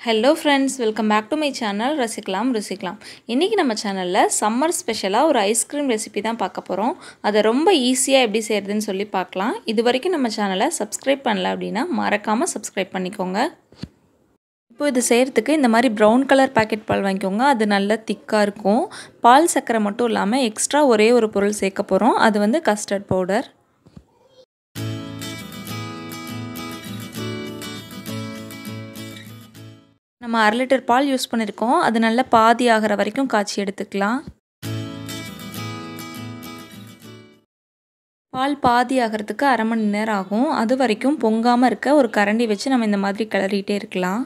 Hello friends, welcome back to my channel ரசிக்கலாம் ருசிக்கலாம். இன்னைக்கு நம்ம சேனல்ல சம்மர் ஸ்பெஷலா ஒரு ஐஸ்கிரீம் ரெசிபி தான் பார்க்க போறோம். அதை ரொம்ப ஈஸியா எப்படி செய்யறதுன்னு சொல்லி பார்க்கலாம். இதுவரைக்கும் நம்ம சேனலை சப்ஸ்கிரைப் பண்ணல அப்படினா மறக்காம சப்ஸ்கிரைப் பண்ணிக்கோங்க. இப்போ இது செய்யறதுக்கு இந்த மாதிரி பிரவுன் கலர் பாக்கெட் பால் வாங்கிக்கோங்க. அது நல்ல திக்கா இருக்கும். பால் சக்கரை மட்டும் இல்லாம எக்ஸ்ட்ரா ஒரே ஒரு பொருள் சேர்க்க போறோம். அது வந்து கஸ்டர்ட் பவுடர். நம்ம 1/2 லிட்டர் பால் யூஸ் பண்ணிருக்கோம். அது நல்ல பாதி ஆகிற வரைக்கும் காய்ச்சி எடுத்துக்கலாம். பால் பாதி ஆகிறதுக்கு 1/2 மணி நேரம் ஆகும். அது வரைக்கும் பொங்காம இருக்க ஒரு கரண்டி வச்சு நம்ம இந்த மாதிரி கிளறிட்டே இருக்கலாம்.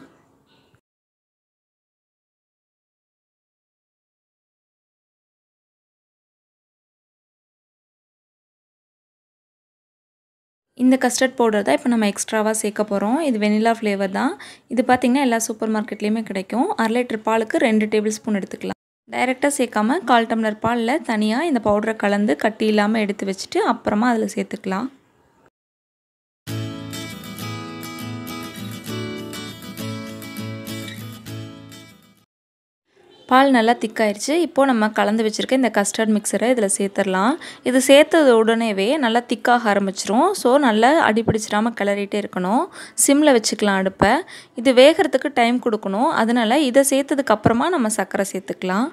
இந்த கஸ்டர்ட் பவுடர் தான் இப்போ நம்ம எக்ஸ்ட்ராவாக சேர்க்க போகிறோம். இது வெனிலா ஃப்ளேவர் தான். இது பார்த்திங்கன்னா எல்லா சூப்பர் மார்க்கெட்லேயுமே கிடைக்கும். 1/2 லிட்டர் பாலுக்கு 2 டேபிள் ஸ்பூன் எடுத்துக்கலாம். டைரெக்டாக சேர்க்காம 1/4 டம்ளர் பாலில் தனியாக இந்த பவுடரை கலந்து கட்டி இல்லாமல் எடுத்து வச்சுட்டு அப்புறமா அதில் சேர்த்துக்கலாம். பால் நல்லா திக்காயிருச்சு. இப்போது நம்ம கலந்து வச்சுருக்க இந்த கஸ்டர்ட் மிக்சரை இதில் சேர்த்துடலாம். இது சேர்த்தது உடனேவே நல்லா திக்காக ஆரம்பிச்சிரும். ஸோ நல்லா அடிப்பிடிச்சிடாமல் கிளறிட்டே இருக்கணும். சிம்மில் வச்சுக்கலாம் அடுப்பை. இது வேகிறதுக்கு டைம் கொடுக்கணும். அதனால் இதை சேர்த்ததுக்கப்புறமா நம்ம சர்க்கரை சேர்த்துக்கலாம்.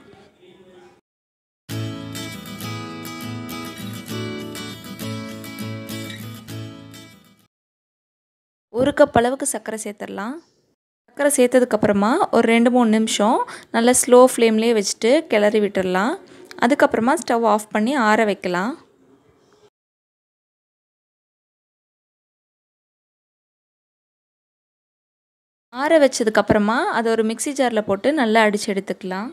ஒரு கப் அளவுக்கு சர்க்கரை சேர்த்துடலாம். சர்க்கரை சேர்த்ததுக்கப்புறமா ஒரு 2-3 நிமிஷம் நல்லா ஸ்லோ ஃப்ளேம்லேயே வச்சுட்டு கிளறி விட்டுடலாம். அதுக்கப்புறமா ஸ்டவ் ஆஃப் பண்ணி ஆற வைக்கலாம். ஆற வச்சதுக்கப்புறமா அதை ஒரு மிக்ஸி ஜாரில் போட்டு நல்லா அடித்து எடுத்துக்கலாம்.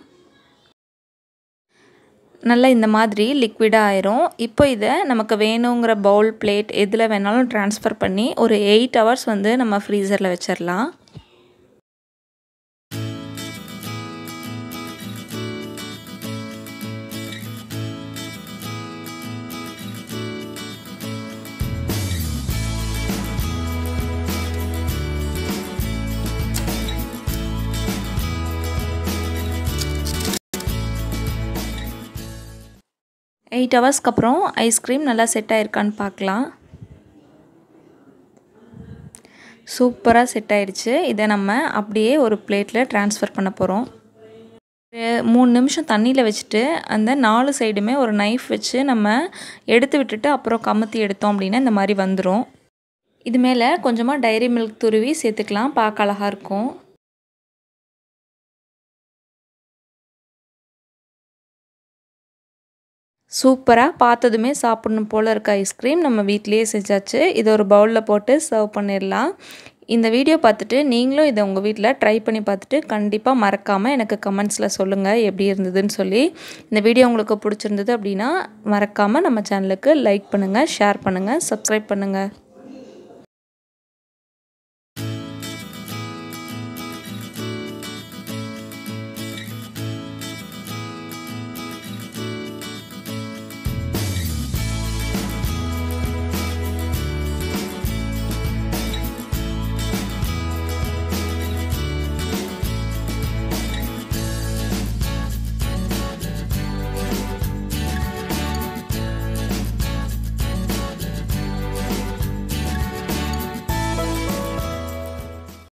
நல்லா இந்த மாதிரி லிக்விடாக ஆயிரும். இப்போ இதை நமக்கு வேணுங்கிற பவுல், பிளேட் எதில் வேணாலும் ட்ரான்ஸ்ஃபர் பண்ணி ஒரு 8 ஹவர்ஸ் வந்து நம்ம ஃப்ரீசரில் வச்சிடலாம். எயிட் ஹவர்ஸ்க்கு அப்புறம் ஐஸ்கிரீம் நல்லா செட் ஆகிருக்கான்னு பார்க்கலாம். சூப்பராக செட் ஆகிடுச்சு. இதை நம்ம அப்படியே ஒரு பிளேட்டில் ட்ரான்ஸ்ஃபர் பண்ண போகிறோம். 3 நிமிஷம் தண்ணியில் வச்சுட்டு அந்த 4 சைடுமே ஒரு நைஃப் வச்சு நம்ம எடுத்து விட்டுட்டு அப்புறம் கமுத்தி எடுத்தோம் அப்படின்னா இந்த மாதிரி வந்துடும். இது மேலே கொஞ்சமாக டைரி மில்க் துருவி சேர்த்துக்கலாம். பார்க்க அழகாக இருக்கும். சூப்பராக பார்த்ததுமே சாப்பிடணும் போல் இருக்க ஐஸ்கிரீம் நம்ம வீட்டிலேயே செஞ்சாச்சு. இதை ஒரு பவுலில் போட்டு சர்வ் பண்ணிடலாம். இந்த வீடியோ பார்த்துட்டு நீங்களும் இதை உங்கள் வீட்டில் ட்ரை பண்ணி பார்த்துட்டு கண்டிப்பாக மறக்காமல் எனக்கு கமெண்ட்ஸில் சொல்லுங்கள் எப்படி இருந்ததுன்னு சொல்லி. இந்த வீடியோ உங்களுக்கு பிடிச்சிருந்தது அப்படின்னா மறக்காமல் நம்ம சேனலுக்கு லைக் பண்ணுங்கள், ஷேர் பண்ணுங்கள், சப்ஸ்கிரைப் பண்ணுங்கள்.